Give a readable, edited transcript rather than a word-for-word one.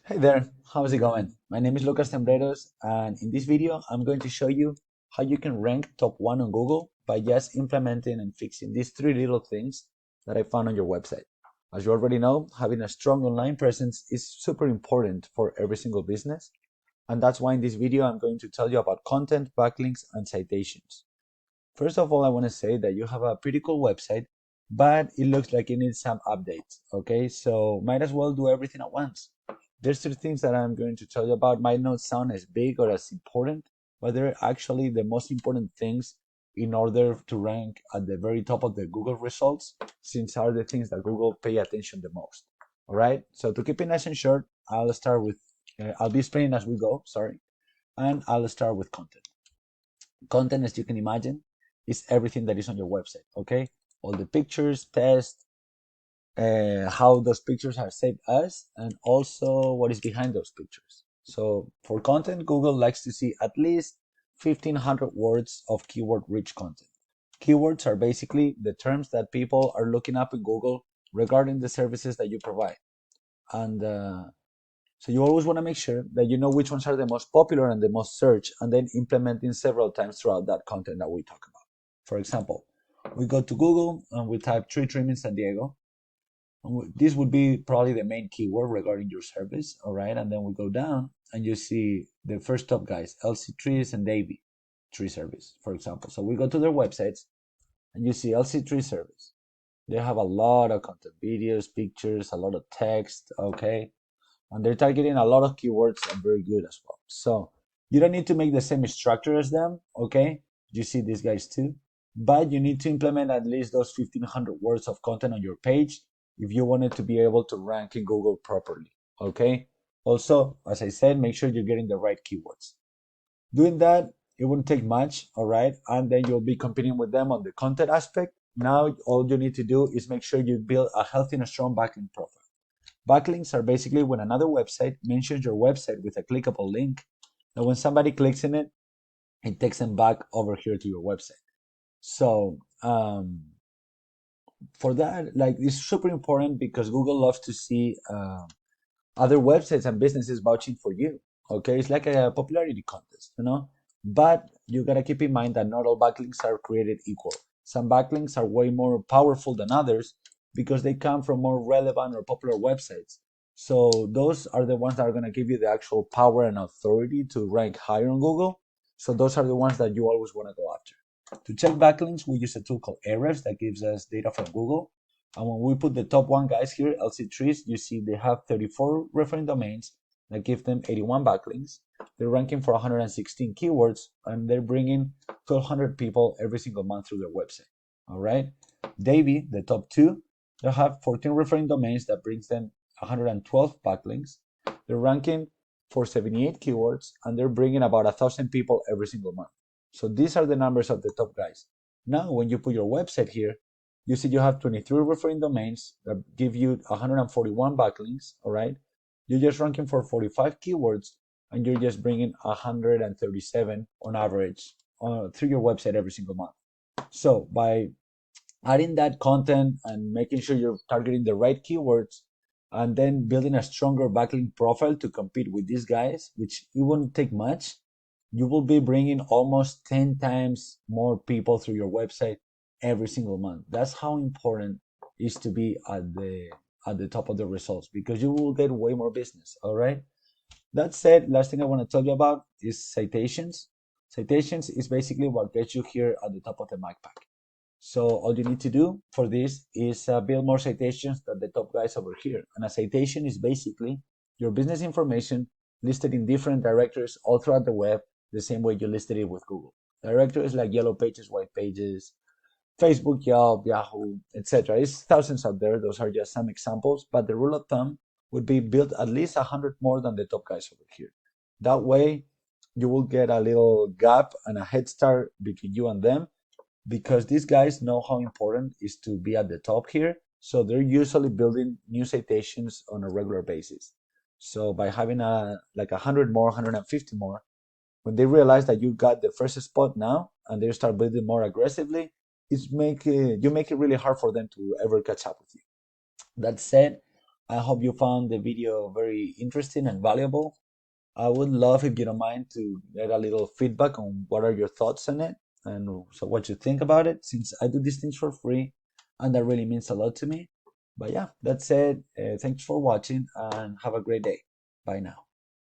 Hey there, how's it going? My name is Cembreros, and in this video, I'm going to show you how you can rank top one on Google by just implementing and fixing these three little things that I found on your website. As you already know, having a strong online presence is super important for every single business, and that's why in this video, I'm going to tell you about content, backlinks, and citations. First of all, I want to say that you have a pretty cool website, but it looks like it needs some updates. Okay, so might as well do everything at once. There's three things that I'm going to tell you about might not sound as big or as important, but they're actually the most important things in order to rank at the very top of the Google results, since are the things that Google pay attention the most. All right. So to keep it nice and short, I'll be explaining as we go. Sorry, and I'll start with content. Content, as you can imagine, is everything that is on your website. Okay, all the pictures, text, how those pictures are saved as, and also what is behind those pictures. So for content, Google likes to see at least 1,500 words of keyword-rich content. Keywords are basically the terms that people are looking up in Google regarding the services that you provide. And so you always want to make sure that you know which ones are the most popular and the most searched, and then implementing several times throughout that content that we talk about. For example, we go to Google and we type tree trim in San Diego. This would be probably the main keyword regarding your service, all right? And then we go down and you see the first top guys, LC Trees and Davy Tree Service, for example. So we go to their websites and you see LC Tree Service. They have a lot of content, videos, pictures, a lot of text, okay? And they're targeting a lot of keywords and very good as well. So you don't need to make the same structure as them, okay? You see these guys too, but you need to implement at least those 1,500 words of content on your page if you want it to be able to rank in Google properly, okay? Also, as I said, make sure you're getting the right keywords. Doing that, it won't take much, all right? And then you'll be competing with them on the content aspect. Now, all you need to do is make sure you build a healthy and strong backlink profile. Backlinks are basically when another website mentions your website with a clickable link, and when somebody clicks in it, it takes them back over here to your website. So for that, like, it's super important because Google loves to see other websites and businesses vouching for you. Okay, it's like a popularity contest, you know. But you gotta keep in mind that not all backlinks are created equal. Some backlinks are way more powerful than others because they come from more relevant or popular websites. So those are the ones that are gonna give you the actual power and authority to rank higher on Google. So those are the ones that you always want to go after. To check backlinks, we use a tool called Ahrefs that gives us data from Google. And when we put the top one guys here, LC Trees, you see they have 34 referring domains that give them 81 backlinks. They're ranking for 116 keywords, and they're bringing 1,200 people every single month through their website. All right. Davy, the top two, they have 14 referring domains that brings them 112 backlinks. They're ranking for 78 keywords, and they're bringing about 1,000 people every single month. So these are the numbers of the top guys. Now, when you put your website here, you see you have 23 referring domains that give you 141 backlinks, all right? You're just ranking for 45 keywords, and you're just bringing 137 on average through your website every single month. So by adding that content and making sure you're targeting the right keywords, and then building a stronger backlink profile to compete with these guys, which it won't take much, you will be bringing almost 10 times more people through your website every single month. That's how important it is to be at the top of the results because you will get way more business. All right. That said, last thing I want to tell you about is citations. Citations is basically what gets you here at the top of the backpack. So all you need to do for this is build more citations than the top guys over here. And a citation is basically your business information listed in different directories all throughout the web, the same way you listed it with Google. Directories like Yellow Pages, White Pages, Facebook, Yelp, Yahoo, etc. It's thousands out there. Those are just some examples. But the rule of thumb would be build at least 100 more than the top guys over here. That way, you will get a little gap and a head start between you and them because these guys know how important it is to be at the top here. So they're usually building new citations on a regular basis. So by having like 100 more, 150 more, when they realize that you got the first spot now and they start building more aggressively, you make it really hard for them to ever catch up with you. That said, I hope you found the video very interesting and valuable. I would love if you don't mind to get a little feedback on what are your thoughts on it and so what you think about it, since I do these things for free and that really means a lot to me. But yeah, that's it. Thanks for watching and have a great day. Bye now.